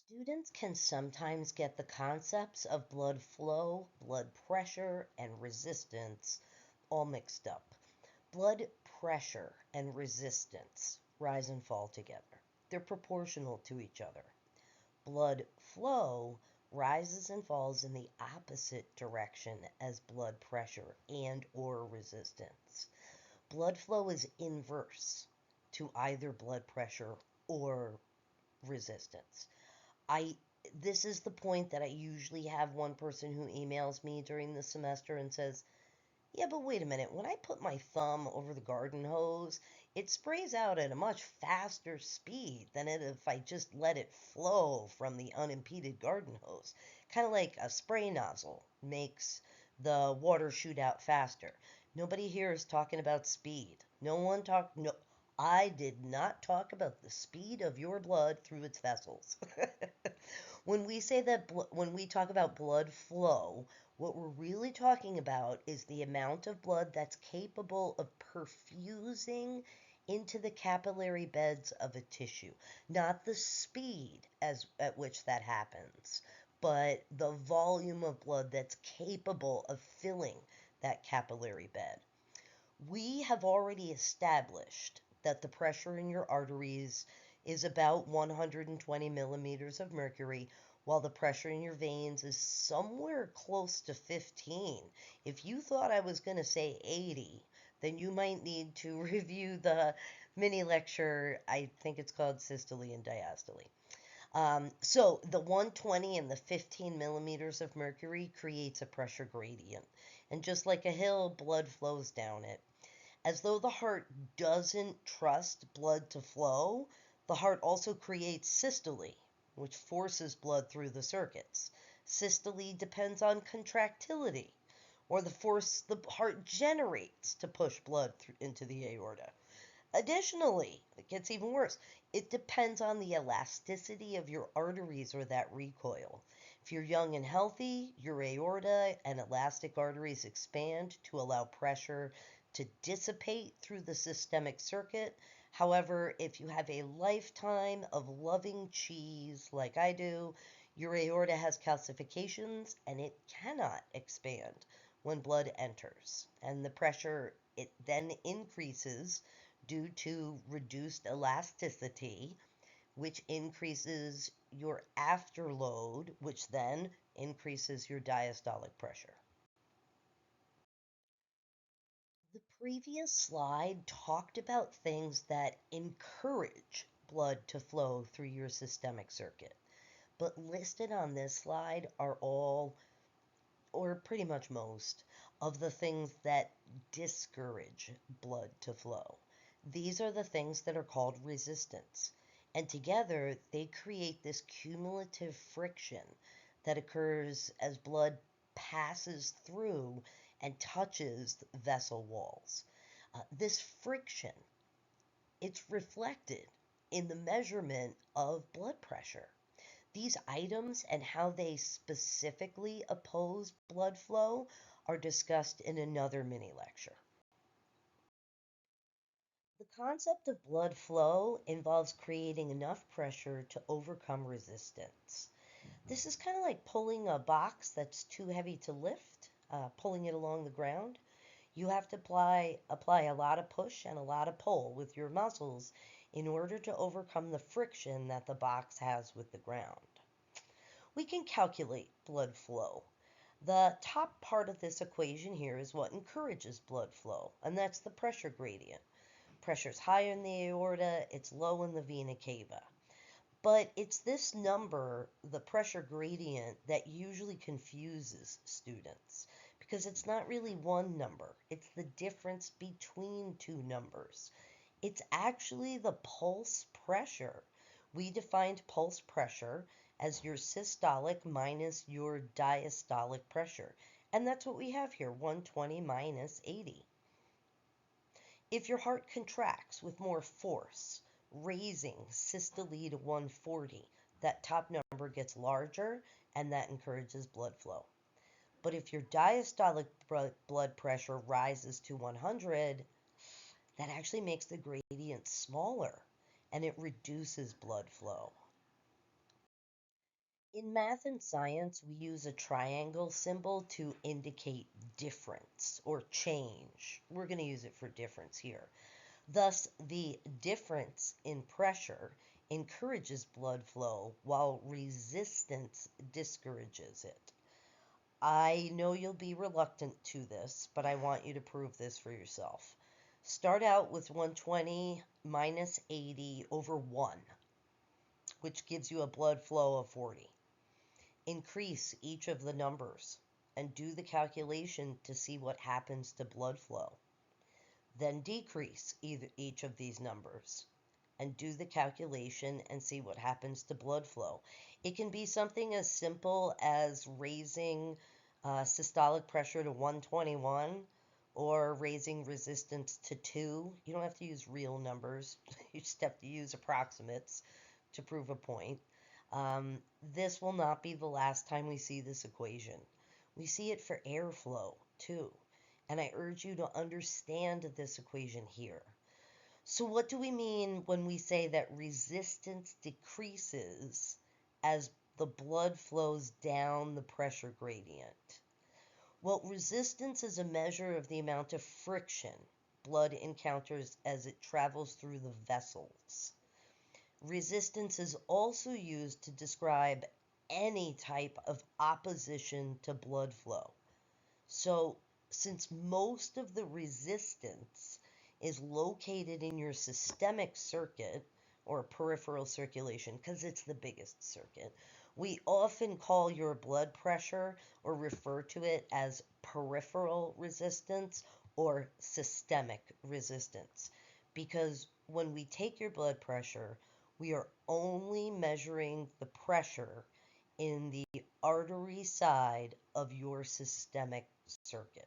Students can sometimes get the concepts of blood flow, blood pressure, and resistance all mixed up. Blood pressure and resistance rise and fall together. They're proportional to each other. Blood flow rises and falls in the opposite direction as blood pressure and or resistance. Blood flow is inverse to either blood pressure or resistance. I This is the point that I usually have one person who emails me during the semester and says, "Yeah, but wait a minute. When I put my thumb over the garden hose, it sprays out at a much faster speed than if I just let it flow from the unimpeded garden hose. Kind of like a spray nozzle makes the water shoot out faster." Nobody here is talking about speed. No, I did not talk about the speed of your blood through its vessels. When we talk about blood flow, what we're really talking about is the amount of blood that's capable of perfusing into the capillary beds of a tissue. Not the speed at which that happens, but the volume of blood that's capable of filling that capillary bed. We have already established that the pressure in your arteries is about 120 millimeters of mercury, while the pressure in your veins is somewhere close to 15. If you thought I was going to say 80, then you might need to review the mini lecture. I think it's called systole and diastole. So the 120 and the 15 millimeters of mercury creates a pressure gradient. And just like a hill, blood flows down it. As though the heart doesn't trust blood to flow, the heart also creates systole, which forces blood through the circuits. Systole depends on contractility, or the force the heart generates to push blood into the aorta. Additionally, it gets even worse. It depends on the elasticity of your arteries or that recoil. If you're young and healthy, your aorta and elastic arteries expand to allow pressure to dissipate through the systemic circuit. However, if you have a lifetime of loving cheese like I do, your aorta has calcifications and it cannot expand when blood enters. And the pressure it then increases due to reduced elasticity, which increases your afterload, which then increases your diastolic pressure. The previous slide talked about things that encourage blood to flow through your systemic circuit, but listed on this slide are all, or pretty much most, of the things that discourage blood to flow. These are the things that are called resistance. And together, they create this cumulative friction that occurs as blood passes through and touches vessel walls. This friction, it's reflected in the measurement of blood pressure. These items and how they specifically oppose blood flow are discussed in another mini lecture. The concept of blood flow involves creating enough pressure to overcome resistance. This is kind of like pulling a box that's too heavy to lift, pulling it along the ground. You have to apply a lot of push and a lot of pull with your muscles in order to overcome the friction that the box has with the ground. We can calculate blood flow. The top part of this equation here is what encourages blood flow, and that's the pressure gradient. Pressure's high in the aorta, it's low in the vena cava. But it's this number, the pressure gradient, that usually confuses students because it's not really one number, it's the difference between two numbers. It's actually the pulse pressure. We defined pulse pressure as your systolic minus your diastolic pressure. And that's what we have here, 120 minus 80. If your heart contracts with more force, raising systole to 140, that top number gets larger and that encourages blood flow. But if your diastolic blood pressure rises to 100, that actually makes the gradient smaller and it reduces blood flow. In math and science, we use a triangle symbol to indicate difference or change. We're going to use it for difference here. Thus, the difference in pressure encourages blood flow while resistance discourages it. I know you'll be reluctant to this, but I want you to prove this for yourself. Start out with 120 minus 80 over 1, which gives you a blood flow of 40. Increase each of the numbers and do the calculation to see what happens to blood flow. Then decrease each of these numbers and do the calculation and see what happens to blood flow. It can be something as simple as raising systolic pressure to 121 or raising resistance to 2. You don't have to use real numbers, you just have to use approximates to prove a point. This will not be the last time we see this equation. We see it for airflow too. And I urge you to understand this equation here. So what do we mean when we say that resistance decreases as the blood flows down the pressure gradient? Well, resistance is a measure of the amount of friction blood encounters as it travels through the vessels. Resistance is also used to describe any type of opposition to blood flow. So, since most of the resistance is located in your systemic circuit or peripheral circulation, because it's the biggest circuit, we often call your blood pressure or refer to it as peripheral resistance or systemic resistance. Because when we take your blood pressure, we are only measuring the pressure in the artery side of your systemic circuit.